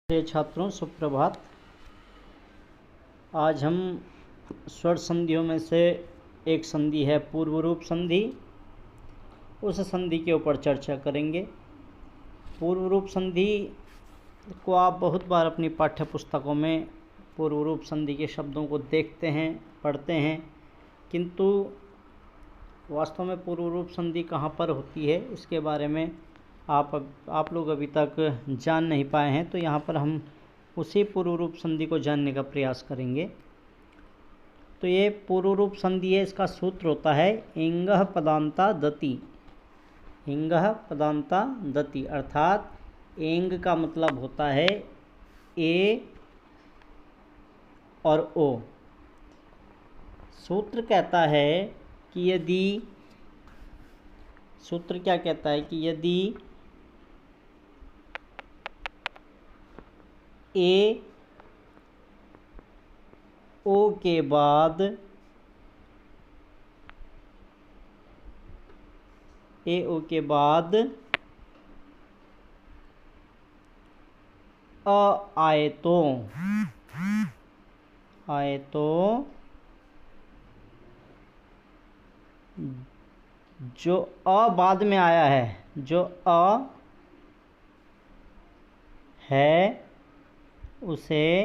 प्रिय छात्रों, सुप्रभात। आज हम स्वर संधियों में से एक संधि है पूर्व रूप संधि, उस संधि के ऊपर चर्चा करेंगे। पूर्व रूप संधि को आप बहुत बार अपनी पाठ्य पुस्तकों में पूर्व रूप संधि के शब्दों को देखते हैं, पढ़ते हैं, किंतु वास्तव में पूर्व रूप संधि कहाँ पर होती है इसके बारे में आप लोग अभी तक जान नहीं पाए हैं। तो यहाँ पर हम उसी पूर्व रूप संधि को जानने का प्रयास करेंगे। तो ये पूर्व रूप संधि है, इसका सूत्र होता है इंगः पदान्ता दति। इंगः पदान्ता दति अर्थात एंग का मतलब होता है ए और ओ। सूत्र कहता है कि यदि ए ओ के बाद अ आए तो जो अ बाद में आया है, जो अ है उसे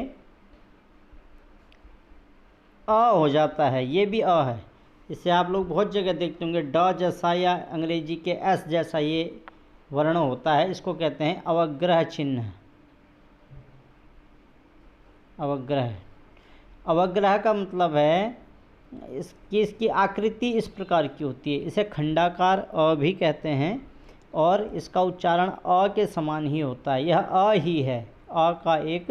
अ हो जाता है। ये भी अ है। इसे आप लोग बहुत जगह देखते होंगे, ड जैसा या अंग्रेजी के एस जैसा ये वर्ण होता है। इसको कहते हैं अवग्रह चिन्ह। अवग्रह का मतलब है इसकी आकृति इस प्रकार की होती है। इसे खंडाकार अ भी कहते हैं और इसका उच्चारण अ के समान ही होता है। यह अ ही है, अ का एक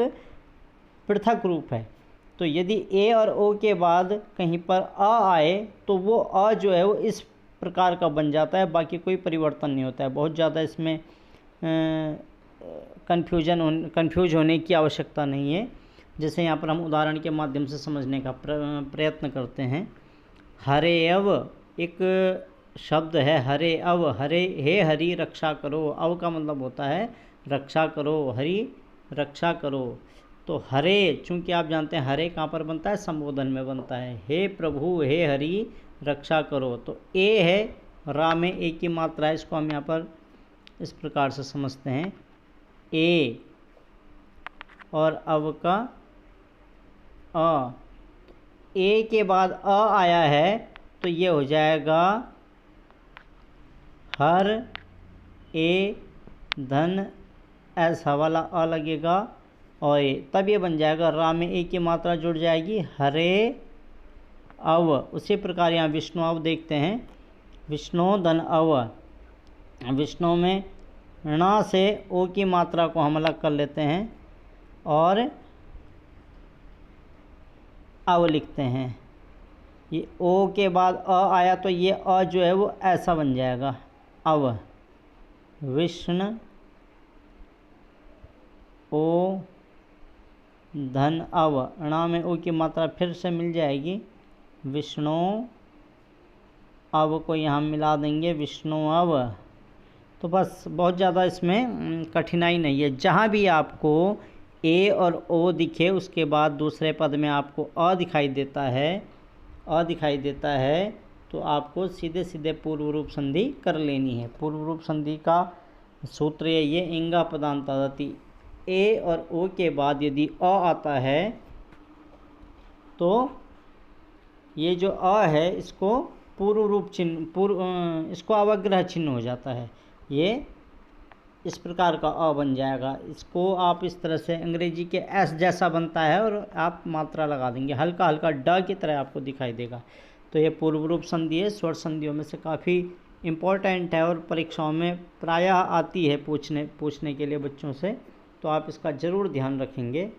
पृथक रूप है। तो यदि ए और ओ के बाद कहीं पर अ आए तो वो अ जो है वो इस प्रकार का बन जाता है, बाकी कोई परिवर्तन नहीं होता है। बहुत ज़्यादा इसमें कन्फ्यूज होने की आवश्यकता नहीं है। जैसे यहाँ पर हम उदाहरण के माध्यम से समझने का प्रयत्न करते हैं। हरे अव एक शब्द है, हरे अव, हरे हे हरि रक्षा करो। अव का मतलब होता है रक्षा करो, हरि रक्षा करो। तो हरे, चूंकि आप जानते हैं हरे कहाँ पर बनता है, संबोधन में बनता है। हे प्रभु, हे हरि रक्षा करो। तो ए है, रा में ए की मात्रा है। इसको हम यहाँ पर इस प्रकार से समझते हैं, ए और अव का अ। ए के बाद अ आया है तो ये हो जाएगा हर ए धन ऐसा वाला अ लगेगा और ए, तब ये बन जाएगा रा में ए की मात्रा जुड़ जाएगी, हरे अव। उसी प्रकार यहाँ विष्णु अव देखते हैं, विष्णु धन अव। विष्णु में ण से ओ की मात्रा को हम अलग कर लेते हैं और अव लिखते हैं। ये ओ के बाद अ आया तो ये अ जो है वो ऐसा बन जाएगा, अव। विष्णु ओ धन अव, ण में ओ की मात्रा फिर से मिल जाएगी, विष्णु अव को यहाँ मिला देंगे, विष्णु अव। तो बस बहुत ज़्यादा इसमें कठिनाई नहीं है। जहाँ भी आपको ए और ओ दिखे उसके बाद दूसरे पद में आपको अ दिखाई देता है, तो आपको सीधे सीधे पूर्व रूप संधि कर लेनी है। पूर्व रूप संधि का सूत्र ये इंगा पदान्ता दति। ए और ओ के बाद यदि अ आता है तो ये जो अ है इसको पूर्व रूप चिन्ह, इसको अवग्रह चिन्ह हो जाता है। ये इस प्रकार का अ बन जाएगा। इसको आप इस तरह से, अंग्रेजी के एस जैसा बनता है और आप मात्रा लगा देंगे, हल्का हल्का ड की तरह आपको दिखाई देगा। तो ये पूर्व रूप संधि है, स्वर संधियों में से काफ़ी इम्पोर्टेंट है और परीक्षाओं में प्रायः आती है पूछने के लिए बच्चों से। तो आप इसका ज़रूर ध्यान रखेंगे।